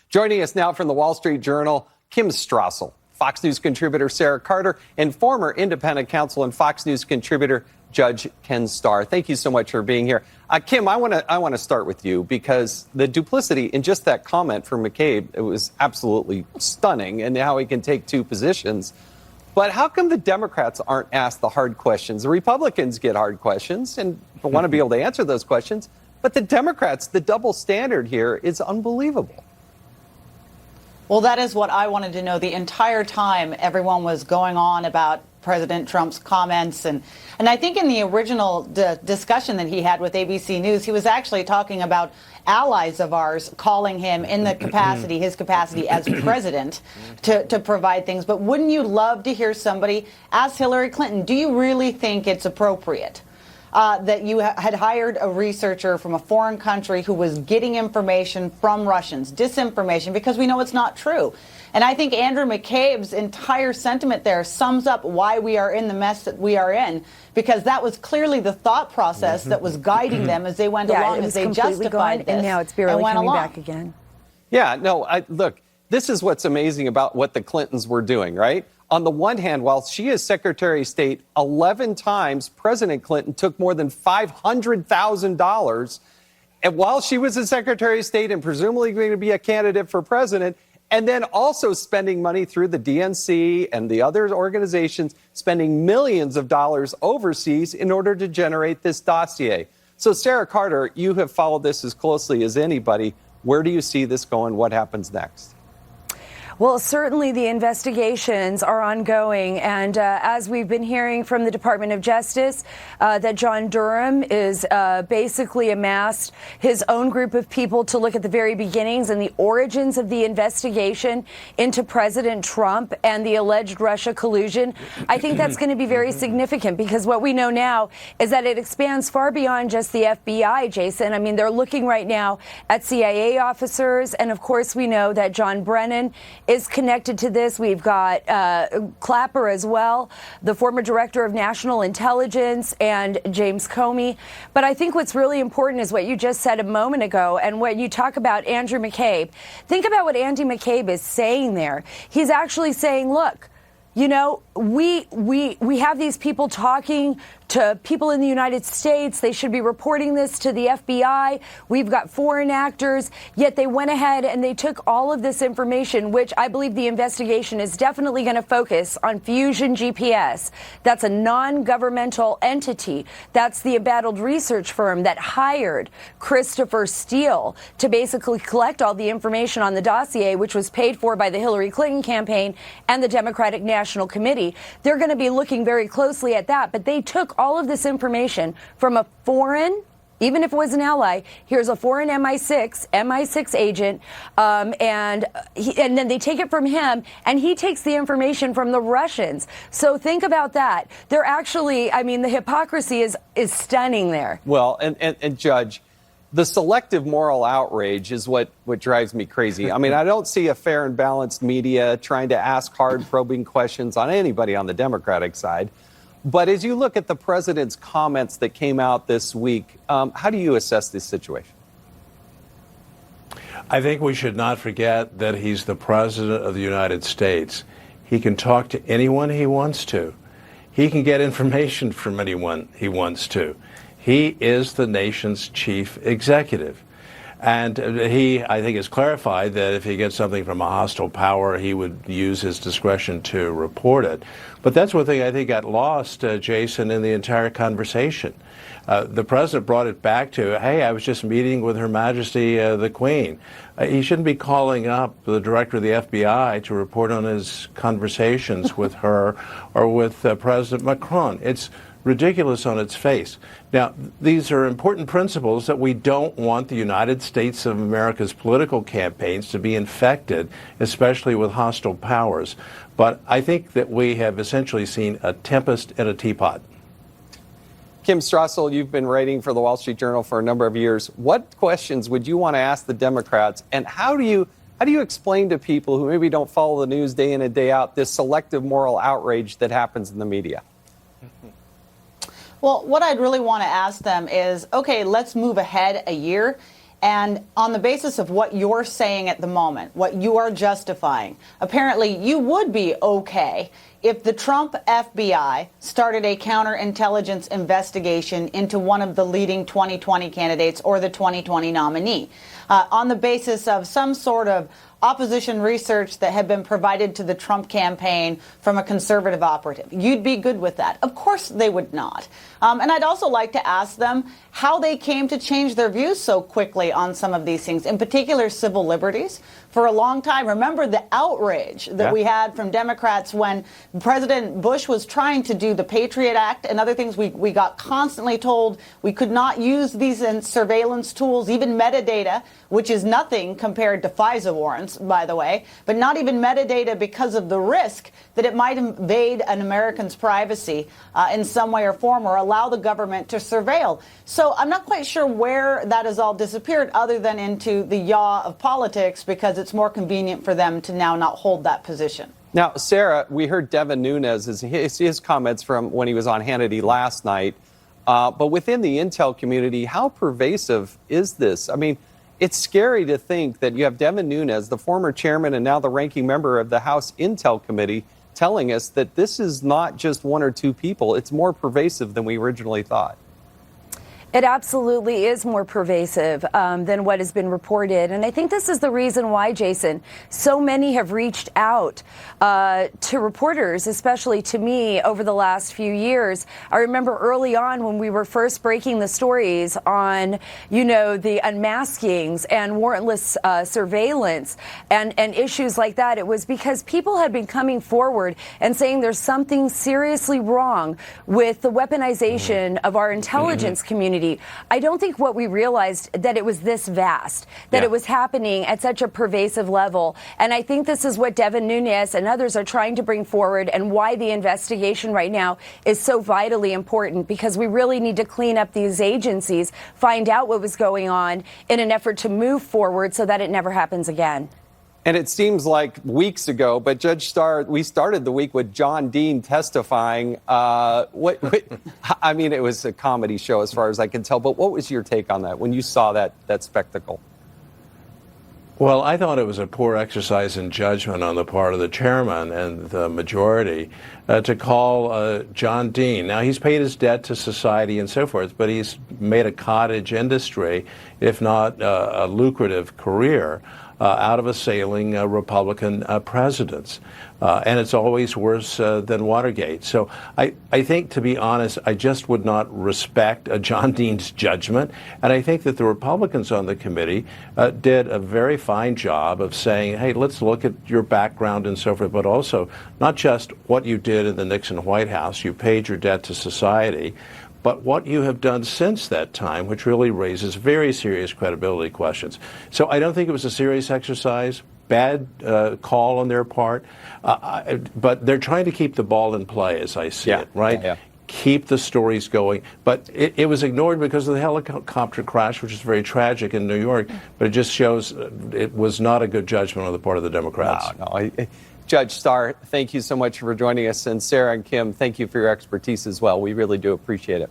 Joining us now from the Wall Street Journal, Kim Strassel, Fox News contributor Sarah Carter, and former independent counsel and Fox News contributor Judge Ken Starr. Thank you so much for being here. Kim, I want to start with you because the duplicity in just that comment from McCabe, it was absolutely stunning, and how he can take two positions. But how come the Democrats aren't asked the hard questions? The Republicans get hard questions and want to be able to answer those questions. But the Democrats, the double standard here is unbelievable. Well, that is what I wanted to know the entire time everyone was going on about President Trump's comments. And I think in the original discussion that he had with ABC News, he was actually talking about allies of ours calling him in the capacity, his capacity as president, to provide things. But wouldn't you love to hear somebody ask Hillary Clinton, do you really think it's appropriate that you had hired a researcher from a foreign country who was getting information from Russians, disinformation, because we know it's not true? And I think Andrew McCabe's entire sentiment there sums up why we are in the mess that we are in, because that was clearly the thought process that was guiding them as they went along, as they justified this. And now it's barely coming back again. Yeah, no, look, this is what's amazing about what the Clintons were doing, right? On the one hand, while she is Secretary of State, 11 times President Clinton took more than $500,000 while she was the Secretary of State and presumably going to be a candidate for president, and then also spending money through the DNC and the other organizations, spending millions of dollars overseas in order to generate this dossier. So, Sarah Carter, you have followed this as closely as anybody. Where do you see this going? What happens next? Well, certainly the investigations are ongoing, and as we've been hearing from the Department of Justice, that John Durham is basically amassed his own group of people to look at the very beginnings and the origins of the investigation into President Trump and the alleged Russia collusion. I think that's going to be very significant because what we know now is that it expands far beyond just the FBI, Jason. I mean, they're looking right now at CIA officers, and of course we know that John Brennan is connected to this. We've got Clapper as well, the former director of national intelligence, and James Comey. But I think what's really important is what you just said a moment ago, and when you talk about Andrew McCabe, think about what Andy McCabe is saying there. He's actually saying, look, you know, we have these people talking to people in the United States. They should be reporting this to the FBI. We've got foreign actors, yet they went ahead and they took all of this information, which I believe the investigation is definitely going to focus on Fusion GPS. That's a non-governmental entity. That's the embattled research firm that hired Christopher Steele to basically collect all the information on the dossier, which was paid for by the Hillary Clinton campaign and the Democratic National Committee. They're going to be looking very closely at that, but they took all of this information from a foreign, even if it was an ally, here's a foreign MI6 agent, and then they take it from him, and he takes the information from the Russians. So think about that. They're actually, I mean, the hypocrisy is stunning there. Well, and Judge, the selective moral outrage is what drives me crazy. I mean, I don't see a fair and balanced media trying to ask hard, probing questions on anybody on the Democratic side. But as you look at the president's comments that came out this week, how do you assess this situation? I think we should not forget that he's the president of the United States. He can talk to anyone he wants to. He can get information from anyone he wants to. He is the nation's chief executive. And he, I think, has clarified that if he gets something from a hostile power, he would use his discretion to report it. But that's one thing I think got lost, Jason, in the entire conversation. The president brought it back to, hey, I was just meeting with Her Majesty the Queen. He shouldn't be calling up the director of the FBI to report on his conversations with her or with President Macron. It's ridiculous on its face. Now, these are important principles that we don't want the United States of America's political campaigns to be infected, especially with hostile powers. But I think that we have essentially seen a tempest in a teapot. Kim Strassel, you've been writing for the Wall Street Journal for a number of years. What questions would you want to ask the Democrats, and how do you explain to people who maybe don't follow the news day in and day out this selective moral outrage that happens in the media? Well, what I'd really want to ask them is, okay, let's move ahead a year. And on the basis of what you're saying at the moment, what you are justifying, apparently you would be okay if the Trump FBI started a counterintelligence investigation into one of the leading 2020 candidates or the 2020 nominee on the basis of some sort of opposition research that had been provided to the Trump campaign from a conservative operative. You'd be good with that. Of course they would not. And I'd also like to ask them how they came to change their views so quickly on some of these things, in particular civil liberties. For a long time, remember the outrage that we had from Democrats when President Bush was trying to do the Patriot Act and other things. We got constantly told we could not use these surveillance tools, even metadata, which is nothing compared to FISA warrants, by the way, but not even metadata because of the risk that it might invade an American's privacy in some way or form or allow the government to surveil. So I'm not quite sure where that has all disappeared other than into the yaw of politics because it's more convenient for them to now not hold that position. Now, Sarah, we heard Devin Nunes, his comments from when he was on Hannity last night. But within the intel community, how pervasive is this? I mean, it's scary to think that you have Devin Nunes, the former chairman and now the ranking member of the House Intel Committee, telling us that this is not just one or two people. It's more pervasive than we originally thought. It absolutely is more pervasive than what has been reported. And I think this is the reason why, Jason, so many have reached out to reporters, especially to me, over the last few years. I remember early on when we were first breaking the stories on, you know, the unmaskings and warrantless surveillance and issues like that. It was because people had been coming forward and saying there's something seriously wrong with the weaponization of our intelligence community. I don't think what we realized that it was this vast, that it was happening at such a pervasive level. And I think this is what Devin Nunes and others are trying to bring forward and why the investigation right now is so vitally important, because we really need to clean up these agencies, find out what was going on in an effort to move forward so that it never happens again. And it seems like weeks ago, but Judge Starr, we started the week with John Dean testifying. I mean, it was a comedy show as far as I can tell, but what was your take on that when you saw that spectacle? Well, I thought it was a poor exercise in judgment on the part of the chairman and the majority to call John Dean. Now, he's paid his debt to society and so forth, but he's made a cottage industry, if not a lucrative career, out of assailing Republican presidents. And it's always worse than Watergate. So I think, to be honest, I just would not respect John Dean's judgment. And I think that the Republicans on the committee did a very fine job of saying, hey, let's look at your background and so forth, but also not just what you did in the Nixon White House. You paid your debt to society, but what you have done since that time, which really raises very serious credibility questions. So I don't think it was a serious exercise, bad call on their part, but they're trying to keep the ball in play, as I see it, right? Yeah. Keep the stories going. But it was ignored because of the helicopter crash, which is very tragic in New York, but it just shows it was not a good judgment on the part of the Democrats. No. Judge Starr, thank you so much for joining us. And Sarah and Kim, thank you for your expertise as well. We really do appreciate it.